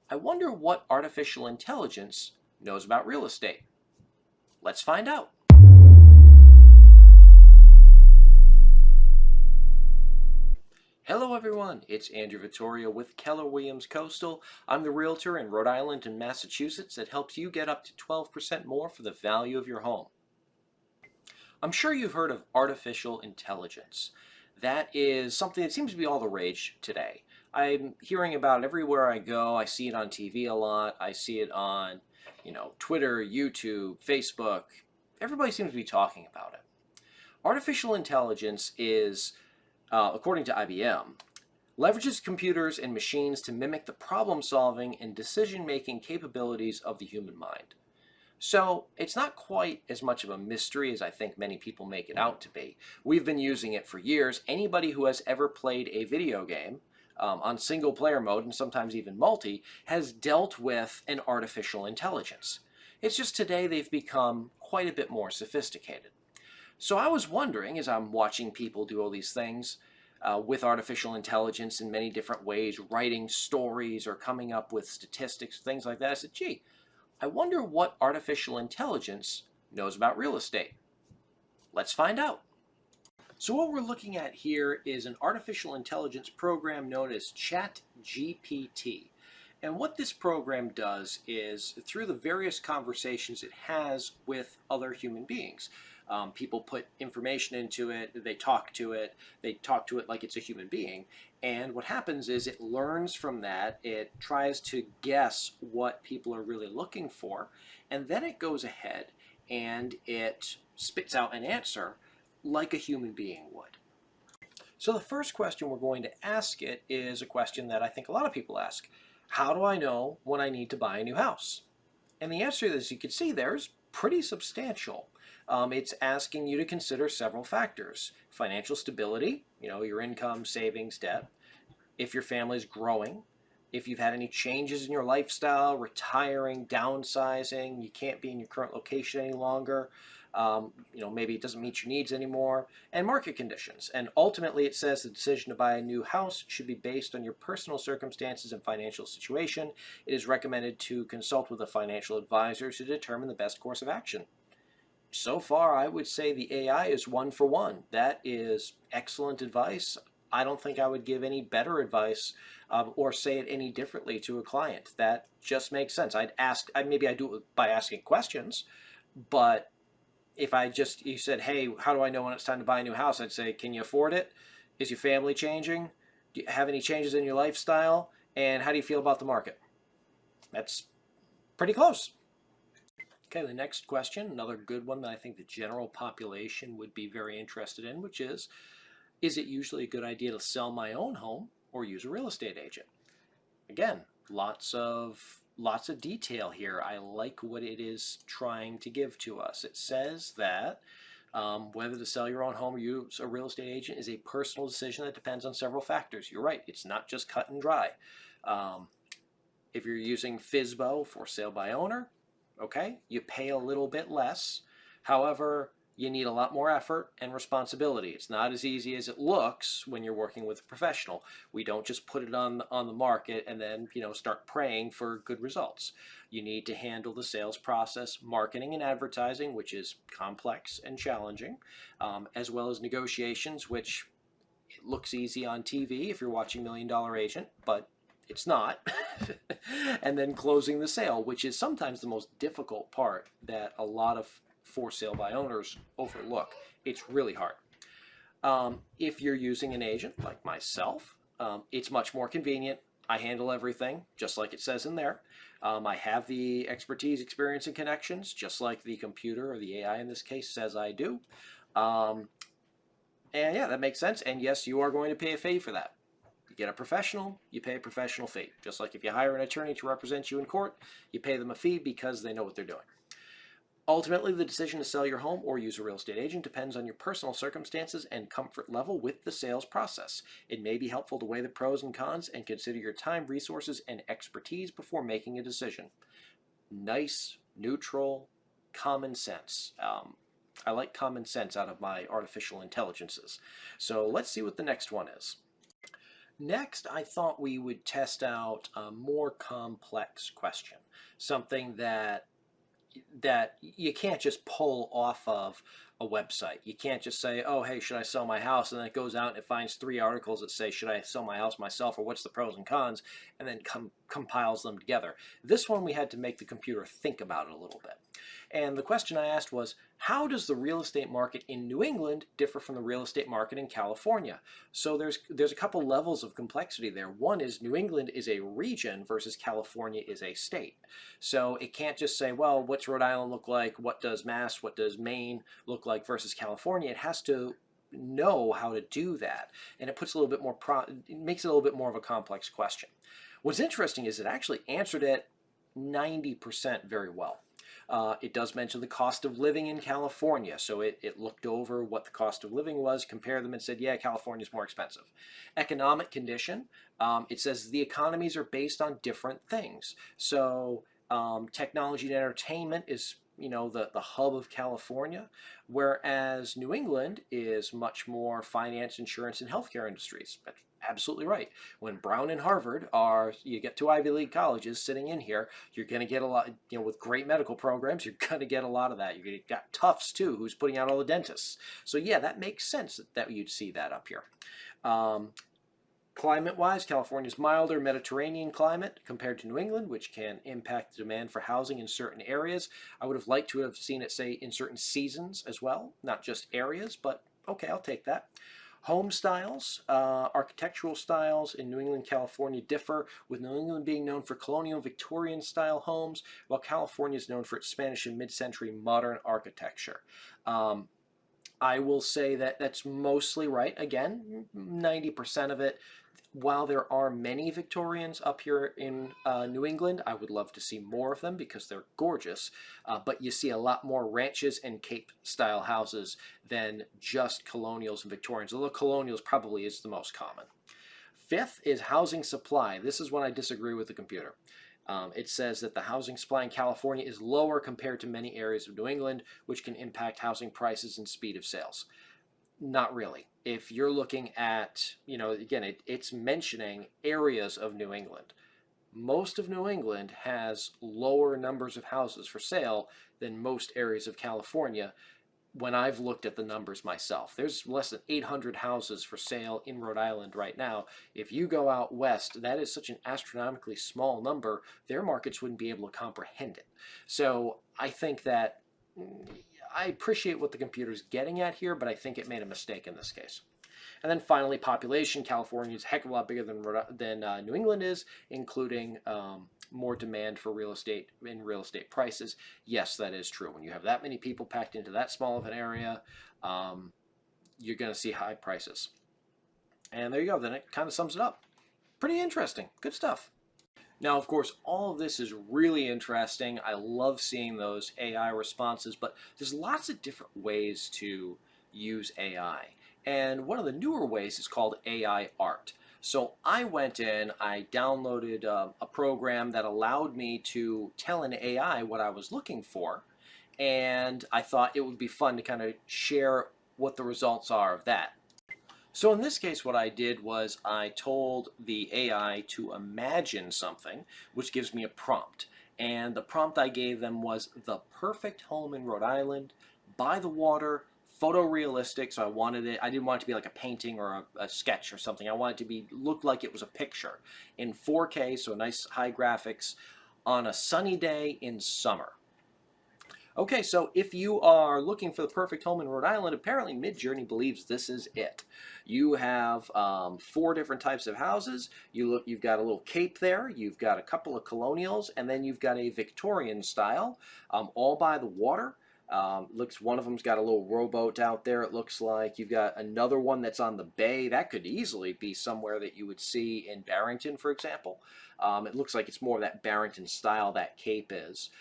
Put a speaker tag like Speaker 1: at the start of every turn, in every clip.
Speaker 1: I wonder what artificial intelligence knows about real estate. Let's find out. Hello everyone, it's Andrew Vittorio with Keller Williams Coastal. I'm the realtor in Rhode Island and Massachusetts that helps you get up to 12% more for the value of your home. I'm sure you've heard of artificial intelligence. That is something that seems to be all the rage today. I'm hearing about it everywhere I go. I see it on TV a lot. I see it on, Twitter, YouTube, Facebook. Everybody seems to be talking about it. Artificial intelligence is, according to IBM, leverages computers and machines to mimic the problem-solving and decision-making capabilities of the human mind. So it's not quite as much of a mystery as I think many people make it out to be. We've been using it for years. Anybody who has ever played a video game on single player mode and sometimes even multi has dealt with an artificial intelligence. It's just today they've become quite a bit more sophisticated. So I was wondering, as I'm watching people do all these things with artificial intelligence in many different ways, writing stories or coming up with statistics, things like that, I said, gee, I wonder what artificial intelligence knows about real estate. Let's find out. So what we're looking at here is an artificial intelligence program known as ChatGPT. And what this program does is, through the various conversations it has with other human beings, people put information into it, they talk to it like it's a human being. And what happens is it learns from that, it tries to guess what people are really looking for, and then it goes ahead and it spits out an answer like a human being would. So the first question we're going to ask it is a question that I think a lot of people ask. How do I know when I need to buy a new house? And the answer, as you can see there, is pretty substantial. It's asking you to consider several factors. Financial stability, your income, savings, debt. If your family's growing. If you've had any changes in your lifestyle, retiring, downsizing, you can't be in your current location any longer. Maybe it doesn't meet your needs anymore, and market conditions. And ultimately it says the decision to buy a new house should be based on your personal circumstances and financial situation. It is recommended to consult with a financial advisor to determine the best course of action. So far, I would say the AI is one for one. That is excellent advice. I don't think I would give any better advice or say it any differently to a client. That just makes sense. Maybe I do it by asking questions, but if you said, hey, how do I know when it's time to buy a new house? I'd say, can you afford it? Is your family changing? Do you have any changes in your lifestyle? And how do you feel about the market? That's pretty close. Okay, the next question, another good one that I think the general population would be very interested in, which is it usually a good idea to sell my own home or use a real estate agent? Again, lots of detail here. I like what it is trying to give to us. It says that whether to sell your own home or use a real estate agent is a personal decision that depends on several factors. You're right, it's not just cut and dry. If you're using FSBO, for sale by owner, okay, you pay a little bit less. However, you need a lot more effort and responsibility. It's not as easy as it looks when you're working with a professional. We don't just put it on the market and then start praying for good results. You need to handle the sales process, marketing and advertising, which is complex and challenging, as well as negotiations, which it looks easy on TV if you're watching Million Dollar Agent, but it's not. And then closing the sale, which is sometimes the most difficult part that a lot of for sale by owners overlook. It's really hard. If you're using an agent like myself, it's much more convenient. I handle everything just like it says in there. I have the expertise, experience, and connections just like the computer or the AI in this case says I do. And yeah, that makes sense. And yes, you are going to pay a fee for that. You get a professional, you pay a professional fee. Just like if you hire an attorney to represent you in court, you pay them a fee because they know what they're doing. Ultimately, the decision to sell your home or use a real estate agent depends on your personal circumstances and comfort level with the sales process. It may be helpful to weigh the pros and cons and consider your time, resources, and expertise before making a decision. Nice, neutral, common sense. I like common sense out of my artificial intelligences. So let's see what the next one is. Next, I thought we would test out a more complex question, something that you can't just pull off of a website. You can't just say, oh, hey, should I sell my house? And then it goes out and it finds 3 articles that say, should I sell my house myself, or what's the pros and cons, and then compiles them together. This one we had to make the computer think about it a little bit. And the question I asked was, how does the real estate market in New England differ from the real estate market in California? So there's a couple levels of complexity there. One is New England is a region versus California is a state. So it can't just say, well, what's Rhode Island look like? What does Mass, what does Maine look like versus California? It has to know how to do that. And it puts a little bit more, it makes it a little bit more of a complex question. What's interesting is it actually answered it 90% very well. It does mention the cost of living in California, so it looked over what the cost of living was, compared them, and said, yeah, California's more expensive. Economic condition, it says the economies are based on different things. So technology and entertainment is, the hub of California, whereas New England is much more finance, insurance, and healthcare industries. That's absolutely right. When Brown and Harvard you get two Ivy League colleges sitting in here, you're going to get a lot, with great medical programs, you're going to get a lot of that. You've got Tufts too, who's putting out all the dentists. So yeah, that makes sense that you'd see that up here. Climate-wise, California's milder Mediterranean climate compared to New England, which can impact the demand for housing in certain areas. I would have liked to have seen it say in certain seasons as well, not just areas, but okay, I'll take that. Home styles, architectural styles in New England, California differ, with New England being known for colonial Victorian style homes, while California is known for its Spanish and mid-century modern architecture. I will say that that's mostly right. Again, 90% of it. While there are many Victorians up here in New England, I would love to see more of them because they're gorgeous, but you see a lot more ranches and Cape-style houses than just colonials and Victorians, although colonials probably is the most common. Fifth is housing supply. This is when I disagree with the computer. It says that the housing supply in California is lower compared to many areas of New England, which can impact housing prices and speed of sales. Not really. If you're looking at, again, it's mentioning areas of New England. Most of New England has lower numbers of houses for sale than most areas of California when I've looked at the numbers myself. There's less than 800 houses for sale in Rhode Island right now. If you go out west, that is such an astronomically small number, their markets wouldn't be able to comprehend it. So I think that I appreciate what the computer's getting at here, but I think it made a mistake in this case. And then finally, population. California is a heck of a lot bigger than New England is, including more demand for real estate and real estate prices. Yes, that is true. When you have that many people packed into that small of an area, you're going to see high prices. And there you go. Then it kind of sums it up. Pretty interesting. Good stuff. Now, of course, all of this is really interesting. I love seeing those AI responses, but there's lots of different ways to use AI. And one of the newer ways is called AI art. So I went in, I downloaded a program that allowed me to tell an AI what I was looking for, and I thought it would be fun to kind of share what the results are of that. So in this case, what I did was I told the AI to imagine something, which gives me a prompt. And the prompt I gave them was the perfect home in Rhode Island, by the water, photorealistic. So I didn't want it to be like a painting or a sketch or something. I wanted it to look like it was a picture in 4K, so nice high graphics, on a sunny day in summer. Okay, so if you are looking for the perfect home in Rhode Island, apparently Midjourney believes this is it. You have 4 different types of houses. You've got a little cape there, you've got a couple of colonials, and then you've got a Victorian style, all by the water. One of them's got a little rowboat out there, it looks like. You've got another one that's on the bay. That could easily be somewhere that you would see in Barrington, for example. It looks like it's more of that Barrington style, that cape is.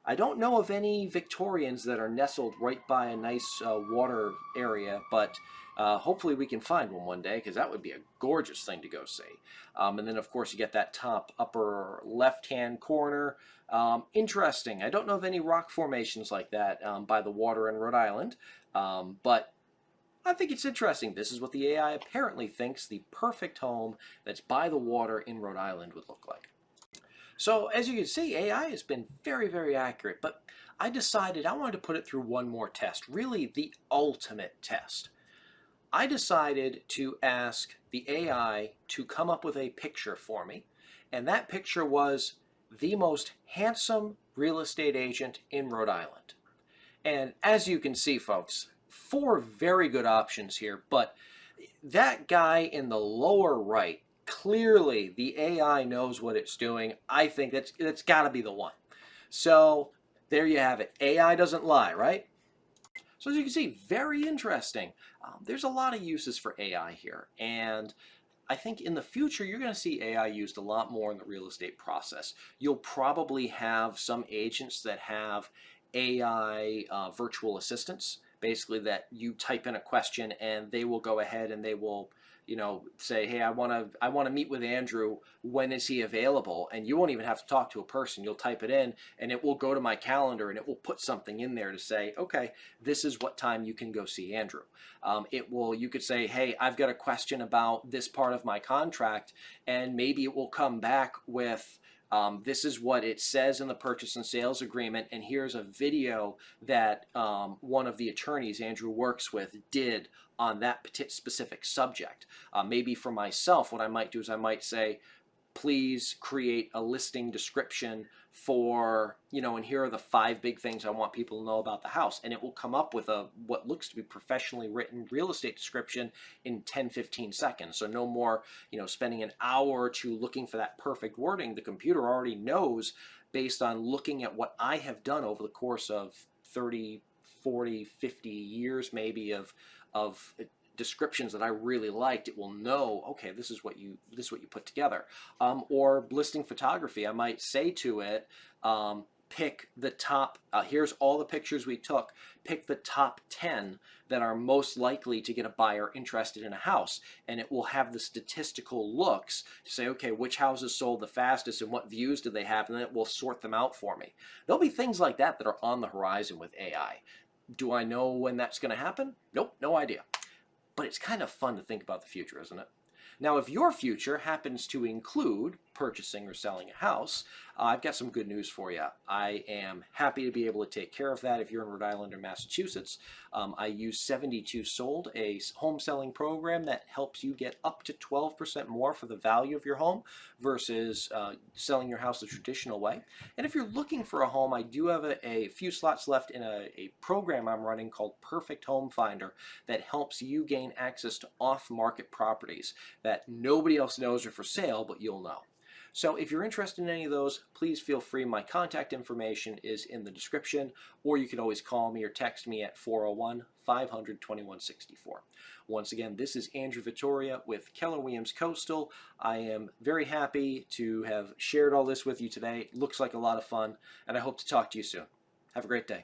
Speaker 1: I don't know of any Victorians that are nestled right by a nice water area, but hopefully we can find one day, because that would be a gorgeous thing to go see. And then, of course, you get that top upper left-hand corner. Interesting. I don't know of any rock formations like that by the water in Rhode Island, but I think it's interesting. This is what the AI apparently thinks the perfect home that's by the water in Rhode Island would look like. So as you can see, AI has been very, very accurate, but I decided I wanted to put it through one more test, really the ultimate test. I decided to ask the AI to come up with a picture for me, and that picture was the most handsome real estate agent in Rhode Island. And as you can see, folks, 4 very good options here, but that guy in the lower right, clearly the AI knows what it's doing. I think that's got to be the one. So there you have it. AI doesn't lie, right? So as you can see, very interesting. There's a lot of uses for AI here, and I think in the future you're going to see AI used a lot more in the real estate process. You'll probably have some agents that have AI virtual assistants, basically that you type in a question and they will go ahead and they will, say, hey, I want to meet with Andrew. When is he available? And you won't even have to talk to a person. You'll type it in and it will go to my calendar and it will put something in there to say, okay, this is what time you can go see Andrew. You could say, hey, I've got a question about this part of my contract, and maybe it will come back with, this is what it says in the purchase and sales agreement, and here's a video that one of the attorneys Andrew works with did on that specific subject. Maybe for myself, what I might do is I might say, please create a listing description for, and here are the 5 big things I want people to know about the house. And it will come up with what looks to be professionally written real estate description in 10-15 seconds. So no more, spending an hour or 2 looking for that perfect wording. The computer already knows, based on looking at what I have done over the course of 30, 40, 50 years maybe of descriptions that I really liked. It will know, okay, this is what you put together. Or listing photography, I might say to it, pick the top, here's all the pictures we took, pick the top 10 that are most likely to get a buyer interested in a house. And it will have the statistical looks to say, okay, which houses sold the fastest and what views do they have, and then it will sort them out for me. There'll be things like that that are on the horizon with AI. Do I know when that's going to happen? Nope, no idea. But it's kind of fun to think about the future, isn't it? Now, if your future happens to include purchasing or selling a house, I've got some good news for you. I am happy to be able to take care of that if you're in Rhode Island or Massachusetts. I use 72 Sold, a home selling program that helps you get up to 12% more for the value of your home versus selling your house the traditional way. And if you're looking for a home, I do have a few slots left in a program I'm running called Perfect Home Finder that helps you gain access to off-market properties that nobody else knows are for sale, but you'll know. So if you're interested in any of those, please feel free. My contact information is in the description, or you can always call me or text me at 401-500-2164. Once again, this is Andrew Vittoria with Keller Williams Coastal. I am very happy to have shared all this with you today. It looks like a lot of fun, and I hope to talk to you soon. Have a great day.